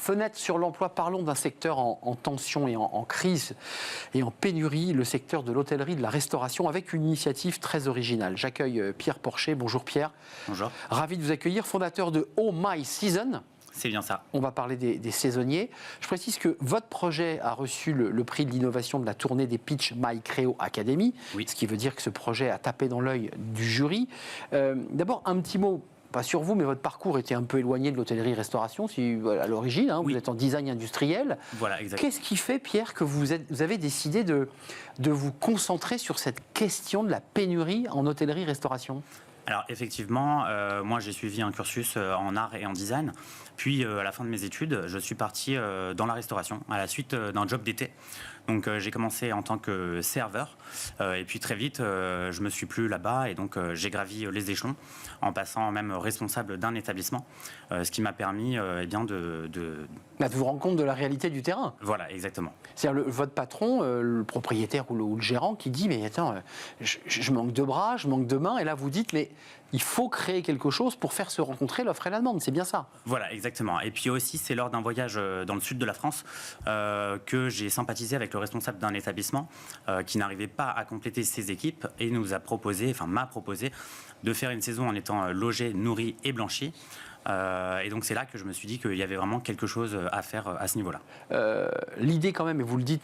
Fenêtre sur l'emploi, parlons d'un secteur en tension et en crise et en pénurie, le secteur de l'hôtellerie, de la restauration, avec une initiative très originale. J'accueille Pierre Porcher. Bonjour Pierre. Bonjour. Ravi de vous accueillir, fondateur de Oh My Season. C'est bien ça. On va parler des saisonniers. Je précise que votre projet a reçu le prix de l'innovation de la tournée des Pitch My Creo Academy, Oui. ce qui veut dire que ce projet a tapé dans l'œil du jury. D'abord, un petit mot, pas sur vous, mais votre parcours était un peu éloigné de l'hôtellerie-restauration à l'origine. Oui. Vous êtes en design industriel. Voilà, exactement. Qu'est-ce qui fait, Pierre, que vous avez décidé de vous concentrer sur cette question de la pénurie en hôtellerie-restauration ? Alors effectivement, moi j'ai suivi un cursus en art et en design. Puis à la fin de mes études, je suis parti dans la restauration à la suite d'un job d'été. Donc j'ai commencé en tant que serveur et puis très vite je me suis plu là-bas et donc j'ai gravi les échelons en passant même responsable d'un établissement, ce qui m'a permis de vous rendre compte de la réalité du terrain. Voilà, exactement. C'est-à-dire votre patron, le propriétaire ou le gérant qui dit mais attends, je manque de bras, je manque de mains, et là vous dites mais il faut créer quelque chose pour faire se rencontrer l'offre et la demande, c'est bien ça? Voilà, exactement. Et puis aussi, c'est lors d'un voyage dans le sud de la France que j'ai sympathisé avec le responsable d'un établissement qui n'arrivait pas à compléter ses équipes et m'a proposé de faire une saison en étant logé, nourri et blanchi. Et donc c'est là que je me suis dit qu'il y avait vraiment quelque chose à faire à ce niveau-là. L'idée quand même, et vous le dites,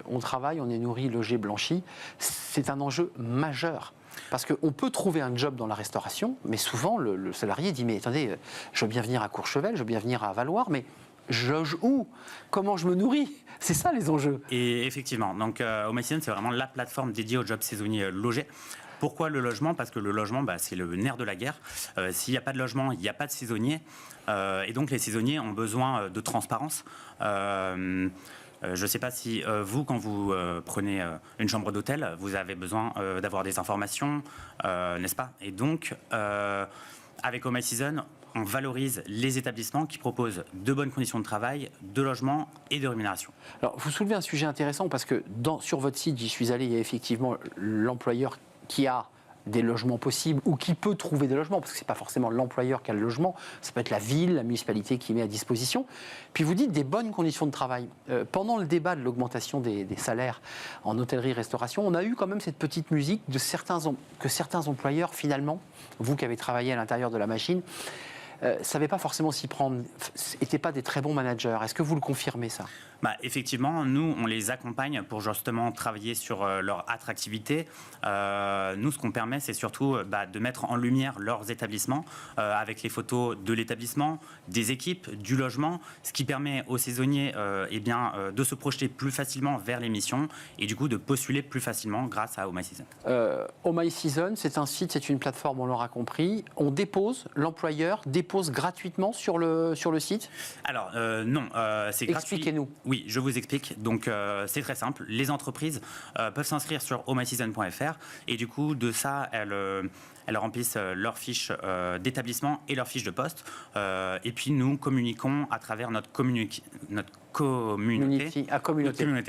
on travaille, on est nourri, logé, blanchi, c'est un enjeu majeur. Parce qu'on peut trouver un job dans la restauration, mais souvent le salarié dit mais attendez, je veux bien venir à Courchevel, je veux bien venir à Valloire, mais je loge où? Comment je me nourris? C'est ça les enjeux. Et effectivement, donc Oh My Season, c'est vraiment la plateforme dédiée aux jobs saisonniers logés. Pourquoi le logement? Parce que le logement, c'est le nerf de la guerre. S'il n'y a pas de logement, il n'y a pas de saisonniers. Et donc les saisonniers ont besoin de transparence. Je ne sais pas si vous, quand vous prenez une chambre d'hôtel, vous avez besoin d'avoir des informations, n'est-ce pas? Et donc, avec Oh My Season, on valorise les établissements qui proposent de bonnes conditions de travail, de logement et de rémunération. Alors, vous soulevez un sujet intéressant parce que sur votre site, j'y suis allé, il y a effectivement l'employeur qui a des logements possibles ou qui peut trouver des logements, parce que ce n'est pas forcément l'employeur qui a le logement, ça peut être la ville, la municipalité qui met à disposition. Puis vous dites des bonnes conditions de travail. Pendant le débat de l'augmentation des salaires en hôtellerie-restauration, on a eu quand même cette petite musique que certains employeurs, finalement, vous qui avez travaillé à l'intérieur de la machine, ne savaient pas forcément s'y prendre, n'étaient pas des très bons managers. Est-ce que vous le confirmez, ça? Effectivement, nous, on les accompagne pour justement travailler sur leur attractivité. Nous, ce qu'on permet, c'est surtout de mettre en lumière leurs établissements avec les photos de l'établissement, des équipes, du logement, ce qui permet aux saisonniers de se projeter plus facilement vers les missions et du coup de postuler plus facilement grâce à Oh My Season. Oh My Season, c'est un site, c'est une plateforme, on l'aura compris. L'employeur dépose gratuitement sur le site? Alors, non, c'est gratuit. Expliquez-nous. Oui, je vous explique. Donc, c'est très simple. Les entreprises peuvent s'inscrire sur ohmyseason.fr et du coup, de ça, elles remplissent leur fiche d'établissement et leur fiche de poste. Et puis, nous communiquons à travers notre communauté. Communauté,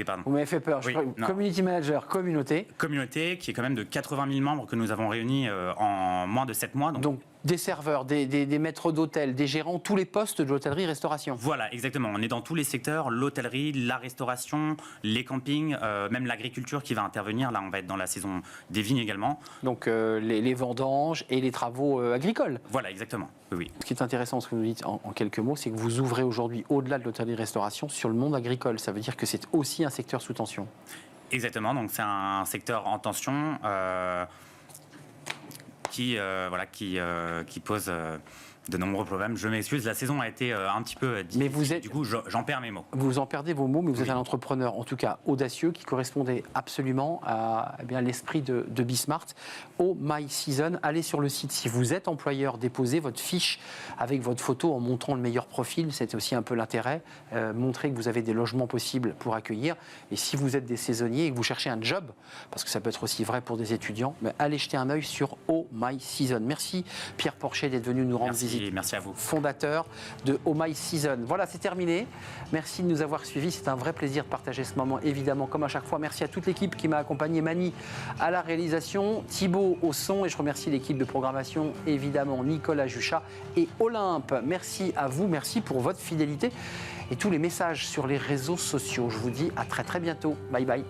pardon. Vous m'avez fait peur. Oui, Community manager, communauté. Communauté qui est quand même de 80 000 membres que nous avons réunis en moins de 7 mois. Donc des serveurs, des maîtres d'hôtel, des gérants, tous les postes de l'hôtellerie-restauration. Voilà, exactement. On est dans tous les secteurs, l'hôtellerie, la restauration, les campings, même l'agriculture qui va intervenir. Là, on va être dans la saison des vignes également. Donc les vendanges et les travaux agricoles. Voilà, exactement. Oui. Ce qui est intéressant, ce que vous dites en quelques mots, c'est que vous ouvrez aujourd'hui, au-delà de l'hôtellerie-restauration, sur le monde agricole. Ça veut dire que c'est aussi un secteur sous tension. Exactement. Donc c'est un secteur en tension qui pose de nombreux problèmes. Je m'excuse, la saison a été un petit peu difficile. Mais du coup, j'en perds mes mots. Vous en perdez vos mots, mais vous êtes un entrepreneur, en tout cas audacieux, qui correspondait absolument à l'esprit de Bismart. Oh My Season, allez sur le site. Si vous êtes employeur, déposez votre fiche avec votre photo en montrant le meilleur profil. C'est aussi un peu l'intérêt. Montrer que vous avez des logements possibles pour accueillir. Et si vous êtes des saisonniers et que vous cherchez un job, parce que ça peut être aussi vrai pour des étudiants, mais allez jeter un œil sur Oh My Season. Merci Pierre Porcher d'être venu nous rendre visite. Président. Merci à vous. Fondateur de Oh My Season. Voilà, c'est terminé. Merci de nous avoir suivis. C'est un vrai plaisir de partager ce moment, évidemment, comme à chaque fois. Merci à toute l'équipe qui m'a accompagné. Mani à la réalisation, Thibaut au son. Et je remercie l'équipe de programmation, évidemment, Nicolas Juchat et Olympe. Merci à vous. Merci pour votre fidélité et tous les messages sur les réseaux sociaux. Je vous dis à très très bientôt. Bye bye.